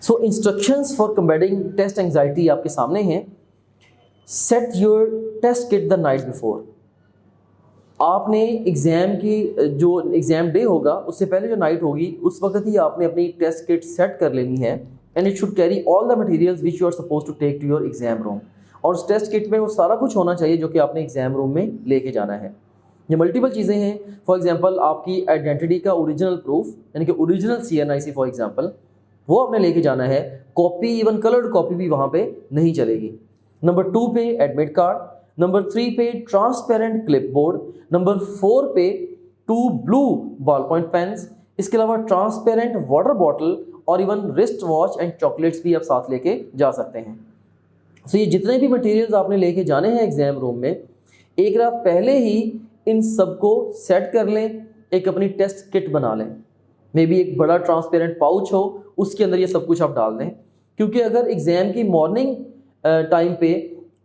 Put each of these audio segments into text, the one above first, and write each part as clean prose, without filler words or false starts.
So instructions for combating test anxiety आपके सामने हैं। Set your test kit the night before. आपने exam की जो एग्ज़ाम डे होगा उससे पहले जो नाइट होगी उस वक्त ही आपने अपनी टेस्ट किट सेट कर लेनी है। And it should carry all the materials which you are suppose to take to your exam room. और उस टेस्ट किट में वो सारा कुछ होना चाहिए जो कि आपने एग्ज़ाम रूम में लेके जाना है। ये मल्टीपल चीज़ें हैं। फॉर एग्जांपल आपकी आइडेंटिटी का ओरिजिनल प्रूफ यानी कि ओरिजिनल CNIC फॉर एग्जांपल वो आपने लेके जाना है। कॉपी, इवन कलर्ड कॉपी भी वहाँ पे नहीं चलेगी। नंबर 2 पे एडमिट कार्ड, नंबर 3 पे ट्रांसपेरेंट क्लिपबोर्ड, नंबर 4 पे 2 ब्लू बॉल पॉइंट पेन्स, इसके अलावा ट्रांसपेरेंट वाटर बॉटल और even wrist watch and chocolates भी आप साथ लेके जा सकते हैं। सो ये जितने भी मटेरियल्स आपने लेके जाने हैं एग्जाम रूम में, एक रात पहले ही इन सबको सेट कर लें। एक अपनी टेस्ट किट बना लें। मे बी एक बड़ा ट्रांसपेरेंट पाउच हो, उसके अंदर ये सब कुछ आप डाल दें। क्योंकि अगर एग्ज़ाम की मॉर्निंग टाइम पे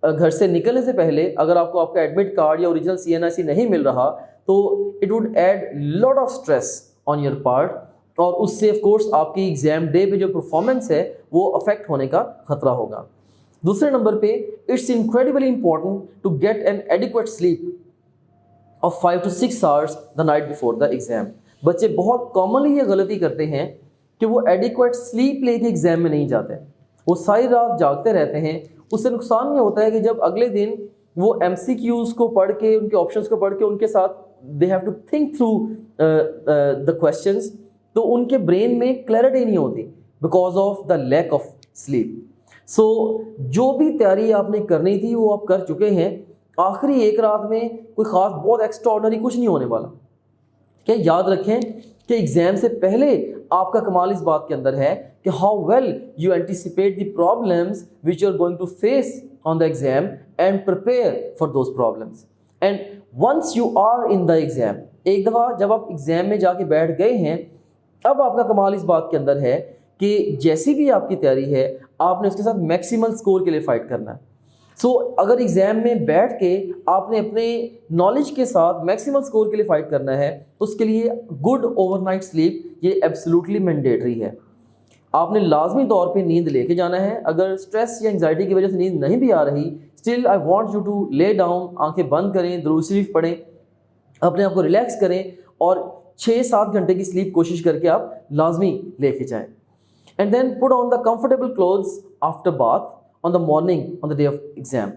घर से निकलने से पहले अगर आपको आपका एडमिट कार्ड या ओरिजिनल CNIC नहीं मिल रहा तो it would add lot of stress on your part और उससे ऑफ कोर्स आपकी एग्ज़ाम डे पे जो परफॉर्मेंस है वो अफेक्ट होने का खतरा होगा। दूसरे नंबर पे it's incredibly important to get an adequate sleep of 5 to 6 hours the night before the exam. बच्चे बहुत कॉमनली ये गलती करते हैं कि वो एडिक्वेट स्लीप लेके एग्ज़ाम में नहीं जाते, वो सारी रात जागते रहते हैं। उससे नुकसान ये होता है कि जब अगले दिन वो MCQs को पढ़ के, उनके ऑप्शंस को पढ़ के उनके साथ they have to think through the questions, तो उनके ब्रेन में क्लैरिटी नहीं होती because of the lack of sleep. सो जो भी तैयारी आपने करनी थी वो आप कर चुके हैं। आखिरी एक रात में कोई ख़ास बहुत एक्स्ट्राऑर्डिनरी कुछ नहीं होने वाला। क्या याद रखें कि एग्ज़ाम से पहले आपका कमाल इस बात के अंदर है कि how well you anticipate the problems which you are going to face on the exam and prepare for those problems. And once you are in the exam, एक दफ़ा जब आप एग्ज़ाम में जाके बैठ गए हैं, अब आपका कमाल इस बात के अंदर है कि जैसी भी आपकी तैयारी है आपने उसके साथ मैक्सिमल स्कोर के लिए फ़ाइट करना है। सो अगर एग्ज़ाम में बैठ के आपने अपने नॉलेज के साथ मैक्सिमम स्कोर के लिए फ़ाइट करना है तो उसके लिए गुड ओवरनाइट स्लीप ये एब्सोल्युटली मैंडेटरी है। आपने लाजमी तौर पे नींद लेके जाना है। अगर स्ट्रेस या एंग्जाइटी की वजह से नींद नहीं भी आ रही, still I want you to lay down, आंखें बंद करें, दुरूद शरीफ पढ़ें, अपने आप को रिलैक्स करें और 6-7 घंटे की स्लीप कोशिश करके आप लाजमी लेके जाएँ। And then put on the comfortable clothes after bath on the morning on the day of exam.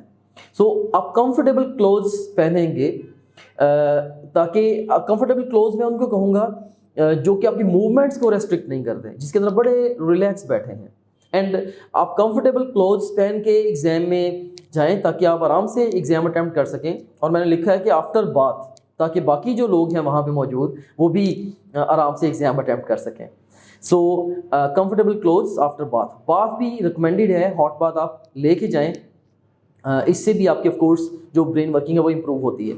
So आप कंफर्टेबल क्लोथ्स पहनेंगे ताकि कंफर्टेबल क्लोथ्स मैं उनको कहूँगा जो कि आपकी मूवमेंट्स को रेस्ट्रिक्ट नहीं करते, जिसके अंदर बड़े रिलैक्स बैठे हैं। एंड आप कंफर्टेबल क्लोथ्स पहन के एग्ज़ाम में जाएं ताकि आप आराम से एग्ज़ाम अटैम्प्ट कर सकें। और मैंने लिखा है कि आफ्टर बाथ, ताकि बाकी जो लोग हैं वहाँ पे मौजूद वो भी आराम से एग्ज़ाम अटैम्प्ट कर सकें। So comfortable clothes after bath. Bath भी रिकमेंडेड है, हॉट बाथ आप लेके जाएं, इससे भी आपके ऑफ कोर्स जो ब्रेन वर्किंग है वो इम्प्रूव होती है।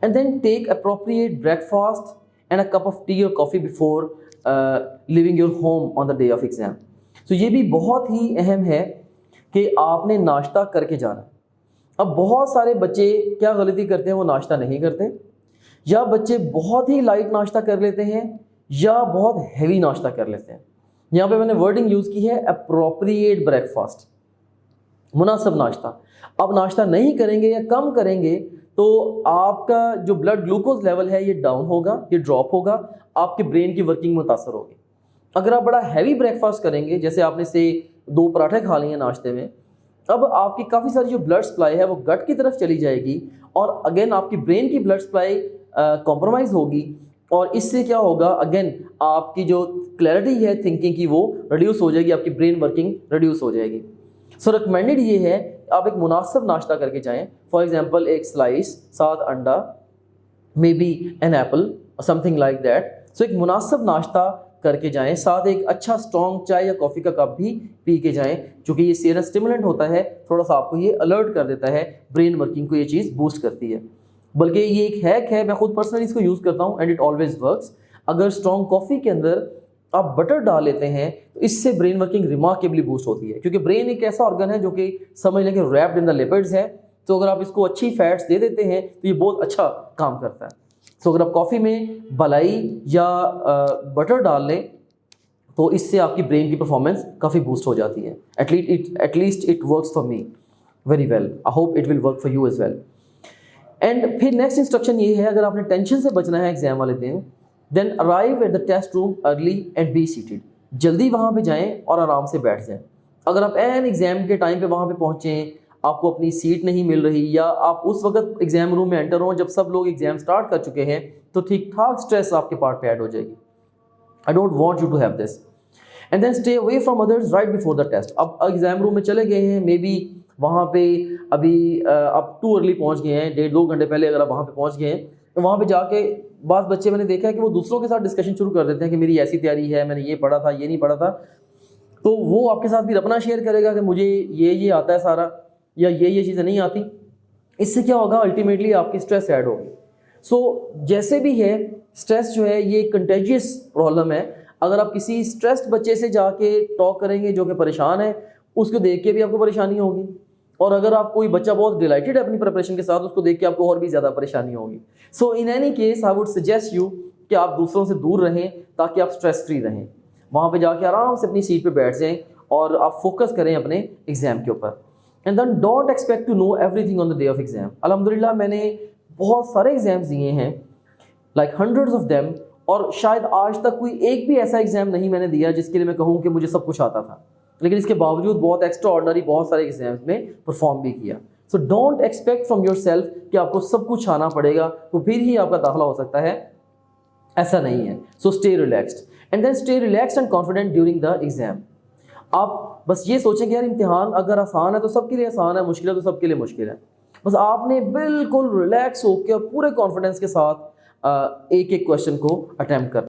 And then take appropriate breakfast and a cup of tea और coffee before living your home on the day of exam. तो ये भी बहुत ही अहम है कि आपने नाश्ता करके जाना। अब बहुत सारे बच्चे क्या गलती करते हैं, वो नाश्ता नहीं करते, या बच्चे बहुत ही लाइट नाश्ता कर लेते हैं या बहुत हैवी नाश्ता कर लेते हैं। यहाँ पे मैंने वर्डिंग यूज़ की है अप्रोप्रिएट ब्रेकफास्ट, मुनासिब नाश्ता। अब नाश्ता नहीं करेंगे या कम करेंगे तो आपका जो ब्लड ग्लूकोज लेवल है ये डाउन होगा, ये ड्रॉप होगा, आपके ब्रेन की वर्किंग मुतासर होगी। अगर आप बड़ा हैवी ब्रेकफास्ट करेंगे, जैसे आपने से 2 पराठे खा लिए नाश्ते में, अब आपकी काफ़ी सारी जो ब्लड सप्लाई है वो गट की तरफ चली जाएगी और अगेन आपकी ब्रेन की ब्लड सप्लाई कॉम्प्रोमाइज़ होगी। और इससे क्या होगा, अगेन आपकी जो क्लैरिटी है थिंकिंग की वो रिड्यूस हो जाएगी, आपकी ब्रेन वर्किंग रिड्यूस हो जाएगी। सो रिकमेंडेड ये है आप एक मुनासिब नाश्ता करके जाएं। फॉर एग्जांपल एक स्लाइस, 7 अंडा, maybe an apple, something like that. So एक मुनासिब नाश्ता करके जाएं, साथ एक अच्छा स्ट्रॉन्ग चाय या कॉफ़ी का कप भी पी के जाएं, क्योंकि ये सीरस स्टिमुलेंट होता है, थोड़ा सा आपको ये अलर्ट कर देता है, ब्रेन वर्किंग को ये चीज़ बूस्ट करती है। बल्कि ये एक हैक है, मैं खुद पर्सनली इसको यूज़ करता हूँ एंड इट ऑलवेज वर्क्स। अगर स्ट्रॉन्ग कॉफ़ी के अंदर आप बटर डाल लेते हैं तो इससे ब्रेन वर्किंग रिमार्केबली बूस्ट होती है, क्योंकि ब्रेन एक ऐसा ऑर्गन है जो कि समझ लें कि रैप्ड इन द लिपिड्स है। तो अगर आप इसको अच्छी फैट्स दे देते हैं तो ये बहुत अच्छा काम करता है। सो अगर आप कॉफ़ी में मलाई या बटर डाल लें तो इससे आपकी ब्रेन की परफॉर्मेंस काफ़ी बूस्ट हो जाती है। At least it works for me very well, I hope it will work for you as well. And फिर नेक्स्ट इंस्ट्रक्शन ये है, अगर आपने टेंशन से बचना है एग्जाम वाले दिन, then arrive at the test room early and be seated. जल्दी वहाँ पे जाएं और आराम से बैठ जाएं। अगर आप एन एग्ज़ाम के टाइम पे वहाँ पे पहुँचें, आपको अपनी सीट नहीं मिल रही, या आप उस वक्त एग्ज़ाम रूम में एंटर हों जब सब लोग एग्ज़ाम स्टार्ट कर चुके हैं, तो ठीक ठाक स्ट्रेस आपके पार्ट पे ऐड हो जाएगी। I don't want you to have this. And then stay away from others right before the test. अब एग्ज़ाम रूम में चले गए हैं, मे बी वहाँ पे अभी आप टू अर्ली पहुँच गए हैं, 1.5-2 घंटे पहले अगर आप वहाँ पे पहुँच गए हैं, तो वहाँ पे जाके बाद बच्चे मैंने देखा है कि वो दूसरों के साथ डिस्कशन शुरू कर देते हैं कि मेरी ऐसी तैयारी है, मैंने ये पढ़ा था, ये नहीं पढ़ा था। तो वो आपके साथ भी अपना शेयर करेगा कि मुझे ये आता है सारा, या ये चीज़ें नहीं आती। इससे क्या होगा, अल्टीमेटली आपकी स्ट्रेस ऐड होगी। सो जैसे भी है, स्ट्रेस जो है ये कंटेजियस प्रॉब्लम है। अगर आप किसी स्ट्रेस्ड बच्चे से जाके टॉक करेंगे जो कि परेशान है, उसको देख के भी आपको परेशानी होगी, और अगर आप कोई बच्चा बहुत डिलाइटेड है अपनी प्रिपरेशन के साथ, उसको देख के आपको और भी ज़्यादा परेशानी होगी। So in any case I would suggest you कि आप दूसरों से दूर रहें ताकि आप स्ट्रेस फ्री रहें। वहाँ पे जाके आराम से अपनी सीट पे बैठ जाएं और आप फोकस करें अपने एग्ज़ाम के ऊपर। And then don't expect to know everything on the day of exam. अल्हम्दुलिल्लाह मैंने बहुत सारे एग्ज़ाम्स दिए हैं, लाइक हंड्रेड्स ऑफ देम, और शायद आज तक कोई एक भी ऐसा एग्ज़ाम नहीं मैंने दिया जिसके लिए मैं कहूँ कि मुझे सब कुछ आता था, लेकिन इसके बावजूद बहुत एक्स्ट्रा ऑर्डनरी बहुत सारे एग्जाम्स में परफॉर्म भी किया। So don't expect from your self कि आपको सब कुछ आना पड़ेगा तो फिर ही आपका दाखिला हो सकता है, ऐसा नहीं है। So stay relaxed and then stay relaxed and confident during the exam. आप बस ये सोचें कि यार इम्तिहान अगर आसान है तो सबके लिए आसान है, मुश्किल है तो सबके लिए मुश्किल है। बस आपने बिल्कुल रिलैक्स होकर पूरे कॉन्फिडेंस के साथ एक एक क्वेश्चन को अटैम्प्ट करना।